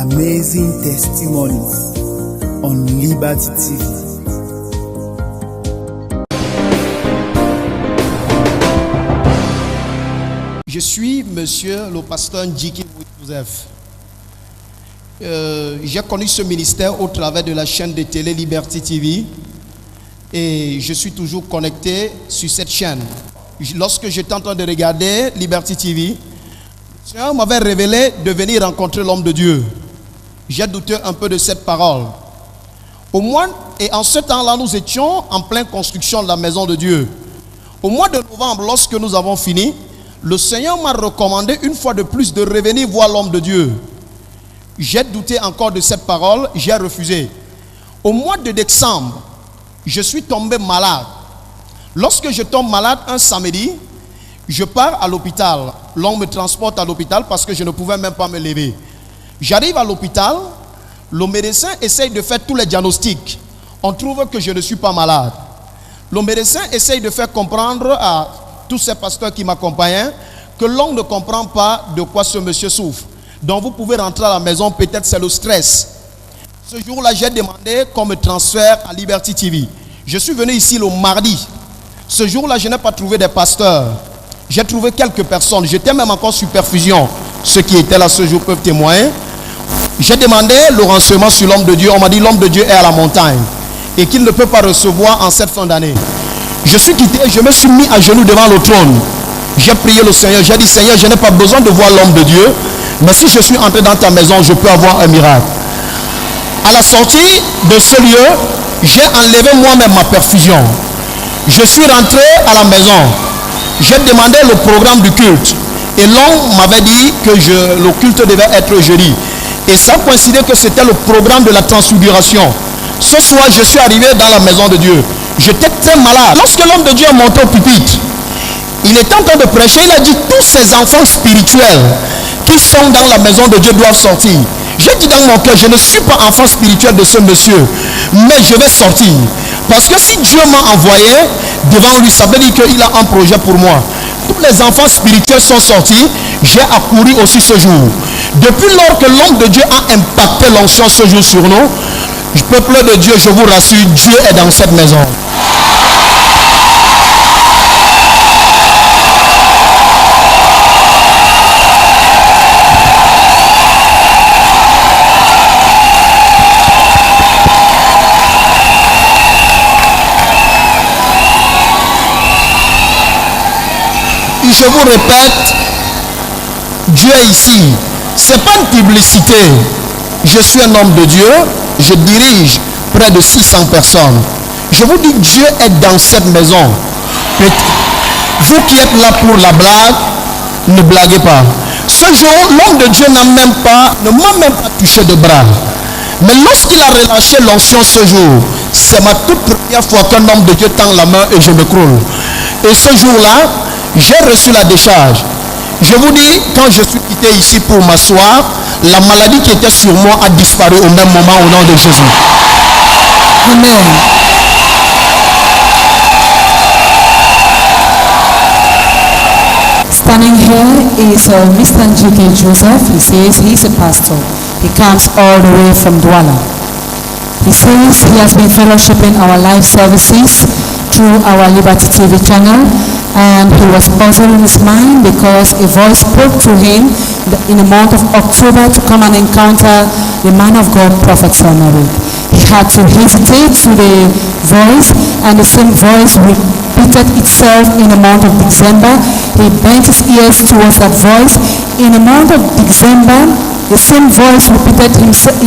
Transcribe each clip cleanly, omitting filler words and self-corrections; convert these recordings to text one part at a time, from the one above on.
Amazing testimonies on Liberty TV. Je suis monsieur le pasteur Njiki Joseph. J'ai connu ce ministère au travers de la chaîne de télé Liberty TV et je suis toujours connecté sur cette chaîne. Lorsque j'étais en train de regarder Liberty TV, le Seigneur m'avait révélé de venir rencontrer l'homme de Dieu. J'ai douté un peu de cette parole. Au mois, et en ce temps-là, nous étions en pleine construction de la maison de Dieu. Au mois de novembre, lorsque nous avons fini, le Seigneur m'a recommandé une fois de plus de revenir voir l'homme de Dieu. J'ai douté encore de cette parole, j'ai refusé. Au mois de décembre, je suis tombé malade. Lorsque je tombe malade un samedi, je pars à l'hôpital. L'on me transporte à l'hôpital parce que je ne pouvais même pas me lever. J'arrive à l'hôpital, le médecin essaye de faire tous les diagnostics. On trouve que je ne suis pas malade. Le médecin essaye de faire comprendre à tous ces pasteurs qui m'accompagnaient que l'on ne comprend pas de quoi ce monsieur souffre. Donc vous pouvez rentrer à la maison, peut-être c'est le stress. Ce jour-là, j'ai demandé qu'on me transfère à Liberty TV. Je suis venu ici le mardi. Ce jour-là, je n'ai pas trouvé des pasteurs. J'ai trouvé quelques personnes. J'étais même encore sur perfusion. Ceux qui étaient là ce jour peuvent témoigner. J'ai demandé le renseignement sur l'homme de Dieu. On m'a dit l'homme de Dieu est à la montagne et qu'il ne peut pas recevoir en cette fin d'année. Je suis quitté, je me suis mis à genoux devant le trône. J'ai prié le Seigneur. J'ai dit, Seigneur, je n'ai pas besoin de voir l'homme de Dieu. Mais si je suis entré dans ta maison, je peux avoir un miracle. À la sortie de ce lieu, j'ai enlevé moi-même ma perfusion. Je suis rentré à la maison. J'ai demandé le programme du culte. Et l'on m'avait dit que le culte devait être jeudi. Et ça coïncidait que c'était le programme de la transfiguration. Ce soir, je suis arrivé dans la maison de Dieu. J'étais très malade. Lorsque l'homme de Dieu est monté au pupitre, il était en train de prêcher. Il a dit, tous ces enfants spirituels qui sont dans la maison de Dieu doivent sortir. J'ai dit dans mon cœur, je ne suis pas enfant spirituel de ce monsieur, mais je vais sortir. Parce que si Dieu m'a envoyé devant lui, ça veut dire qu'il a un projet pour moi. Tous les enfants spirituels sont sortis. J'ai accouru aussi ce jour. Depuis lors que l'homme de Dieu a impacté l'onction ce jour sur nous, peuple de Dieu, je vous rassure, Dieu est dans cette maison. Je vous répète, Dieu est ici. Ce n'est pas une publicité. Je suis un homme de Dieu. Je dirige près de 600 personnes. Je vous dis, Dieu est dans cette maison. Vous qui êtes là pour la blague, ne blaguez pas. Ce jour, l'homme de Dieu ne m'a même pas touché de bras. Mais lorsqu'il a relâché l'onction ce jour, c'est ma toute première fois qu'un homme de Dieu tend la main et je me croule. Et ce jour-là, j'ai reçu la décharge. Je vous dis, quand je suis quitté ici pour m'asseoir, la maladie qui était sur moi a disparu au même moment au nom de Jésus. Amen. Standing here is Mr. Njiki Joseph. He says he's a pastor. He comes all the way from Douala. He says he has been fellowshipping our live services through our Liberty TV channel, and he was puzzled in his mind because a voice spoke to him in the month of October to come and encounter the man of God, Prophet Samari. He had to hesitate to the voice, and the same voice repeated itself in the month of December. He bent his ears towards that voice. In the month of December, the same voice repeated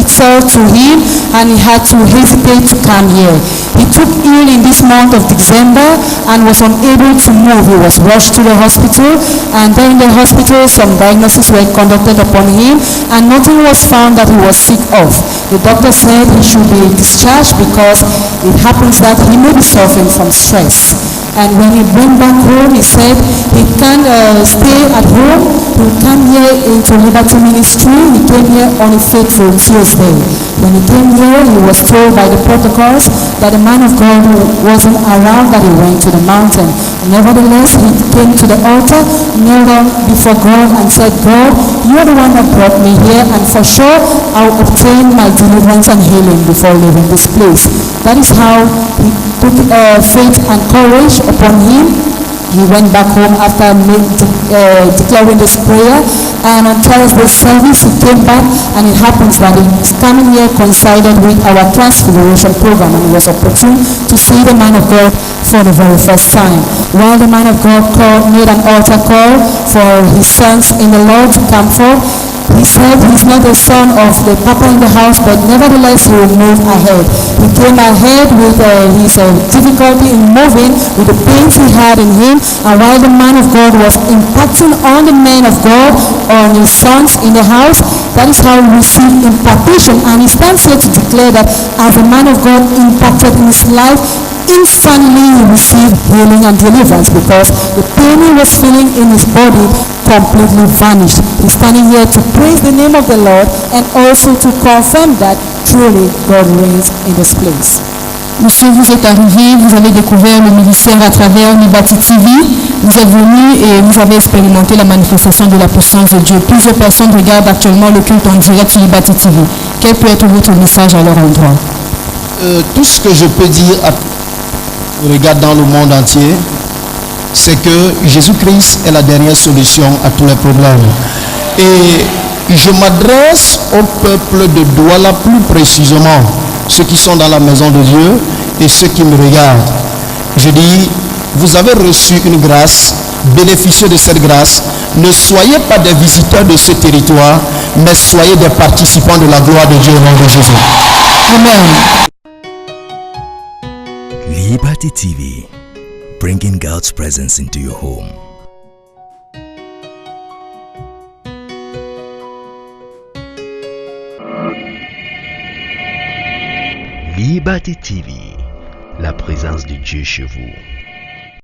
itself to him, and he had to hesitate to come here. He took ill in this month of December and was unable to move. He was rushed to the hospital, and then in the hospital some diagnoses were conducted upon him, and nothing was found that he was sick of. The doctor said he should be discharged because it happens that he may be suffering from stress. And when he went back home, he said he can't stay at home. He came here into Liberty Ministry. He came here on a faithful Tuesday. When he came here, he was told by the protocols that the man of God wasn't around, that he went to the mountain. Nevertheless, he came to the altar, knelt down before God and said, God, you are the one that brought me here, and for sure I'll obtain my deliverance and healing before leaving this place. That is how he took faith and courage upon him. He went back home after declaring this prayer, and on Thursday service he came back, and it happens that his coming here coincided with our Transfiguration program, and it was opportune to see the man of God for the very first time. While the man of God made an altar call for his sons in the Lord to come forth, he said he's not the son of the papa in the house, but nevertheless he will move ahead. He came ahead with his difficulty in moving, with the pains he had in him, and while the man of God was impacting on the man of God, on his sons in the house, that is how we receive impartation. And he stands here to declare that as the man of God impacted in his life, instantly he received healing and deliverance, because the pain he was feeling in his body completely vanished. He's standing here to praise the name of the Lord and also to confirm that truly God reigns in this place. Monsieur, vous êtes arrivé, vous avez découvert le ministère à travers Liberty TV. Vous êtes venu et vous avez expérimenté la manifestation de la puissance de Dieu. Plusieurs personnes regardent actuellement le culte en direct sur Liberty TV. Quel peut être votre message à leur endroit? Tout ce que je peux dire à regarde dans le monde entier, c'est que Jésus-Christ est la dernière solution à tous les problèmes. Et je m'adresse au peuple de Douala, plus précisément ceux qui sont dans la maison de Dieu et ceux qui me regardent. Je dis, vous avez reçu une grâce, bénéficiez de cette grâce. Ne soyez pas des visiteurs de ce territoire, mais soyez des participants de la gloire de Dieu au nom de Jésus. Amen. Liberty TV, bringing God's presence into your home. Liberty TV, la présence de Dieu chez vous.